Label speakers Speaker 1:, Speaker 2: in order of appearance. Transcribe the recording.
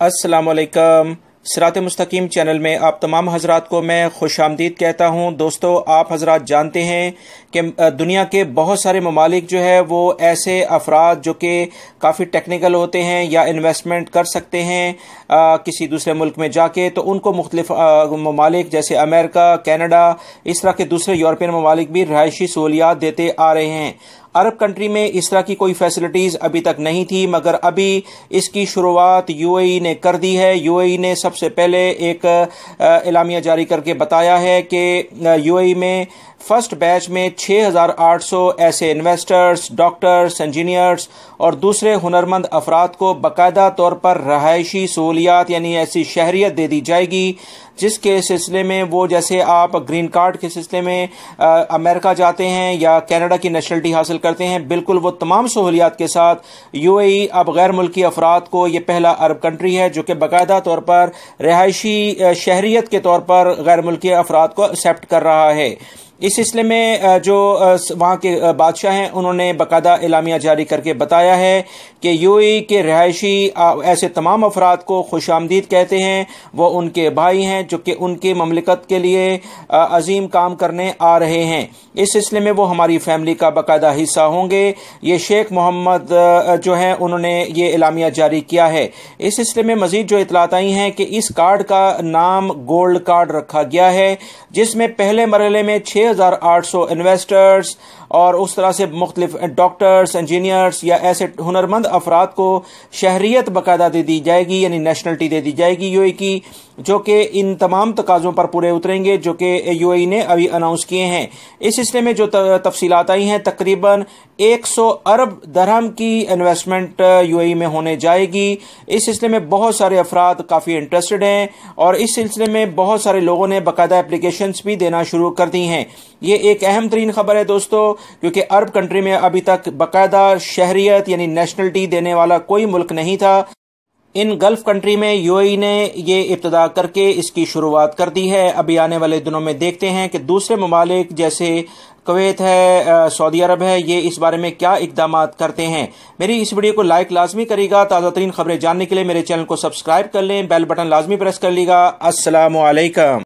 Speaker 1: अस्सलामुअलैकुम। सिरात मुस्तकीम चैनल में आप तमाम हजरात को मैं खुश आमदीद कहता हूँ। दोस्तों, आप हजरात जानते हैं कि दुनिया के बहुत सारे ममालिक जो है वो ऐसे अफराद जो कि काफ़ी टेक्निकल होते हैं या इन्वेस्टमेंट कर सकते हैं किसी दूसरे मुल्क में जाके, तो उनको मुख्तलिफ ममालिक जैसे अमेरिका, कनाडा, इस तरह के दूसरे यूरोपियन ममालिक भी रिहायशी सहूलियात देते आ रहे हैं। अरब कंट्री में इस तरह की कोई फैसिलिटीज़ अभी तक नहीं थी, मगर अभी इसकी शुरुआत यूएई ने कर दी है। यूएई ने सबसे पहले एक एलामिया जारी करके बताया है कि यूएई में फर्स्ट बैच में 6,800 ऐसे इन्वेस्टर्स, डॉक्टर्स, इंजीनियर्स और दूसरे हुनरमंद अफराद को बाकायदा तौर पर रहायशी सहूलियात यानी ऐसी शहरियत दे दी जाएगी, जिसके सिलसिले में वो जैसे आप ग्रीन कार्ड के सिलसिले में अमेरिका जाते हैं या कनाडा की नेशनलिटी हासिल करते हैं, बिल्कुल वो तमाम सहूलियात के साथ यूएई अब गैर मुल्की अफराद को, ये पहला अरब कंट्री है जो कि बाकायदा तौर पर रहायशी शहरियत के तौर पर गैर मुल्की अफराद को एक्सेप्ट कर रहा है। इस सिलसिले में जो वहाँ के बादशाह हैं, उन्होंने बाकायदा एलामिया जारी करके बताया है कि यूएई के रिहायशी ऐसे तमाम अफराद को खुश आमदीद कहते हैं। वो उनके भाई हैं जो कि उनकी ममलिकत के लिए अजीम काम करने आ रहे हैं। इस सिलसिले में वो हमारी फैमिली का बाकायदा हिस्सा होंगे। ये शेख मोहम्मद जो हैं, उन्होंने ये एलामिया जारी किया है। इस सिलसिले में मजीद जो इतलात आई हैं कि इस कार्ड का नाम गोल्ड कार्ड रखा गया है, जिसमें पहले मरहले में 6,800 इन्वेस्टर्स और उस तरह से मुख्तलिफ डॉक्टर्स, इंजीनियर्स या ऐसे हुनरमंद अफराद को शहरियत बाकायदा दे दी जाएगी, यानी नेशनलिटी दे दी जाएगी यूएई की, जो कि इन तमाम तकाज़ों पर पूरे उतरेंगे जो कि यूएई ने अभी अनाउंस किए हैं। इस सिलसिले में जो तफसीलात आई हैं, तकरीबन 100 अरब दरहम की इन्वेस्टमेंट यूएई में होने जाएगी। इस सिलसिले में बहुत सारे अफराद काफ़ी इंटरेस्टेड हैं और इस सिलसिले में बहुत सारे लोगों ने बाकायदा एप्लीकेशंस भी देना शुरू कर दी हैं। ये एक अहम तरीन खबर है दोस्तों, क्योंकि अरब कंट्री में अभी तक बाकायदा शहरियत यानी नेशनलिटी देने वाला कोई मुल्क नहीं था। इन गल्फ कंट्री में यूएई ने ये इब्तदा करके इसकी शुरुआत कर दी है। अभी आने वाले दिनों में देखते हैं कि दूसरे ममालिक जैसे कुवैत है, सऊदी अरब है, ये इस बारे में क्या इकदाम करते हैं। मेरी इस वीडियो को लाइक लाजमी करिएगा। ताज़ा तरीन खबरें जानने के लिए मेरे चैनल को सब्सक्राइब कर लें, बेल बटन लाजमी प्रेस कर लीजिएगा। अस्सलामु अलैकुम।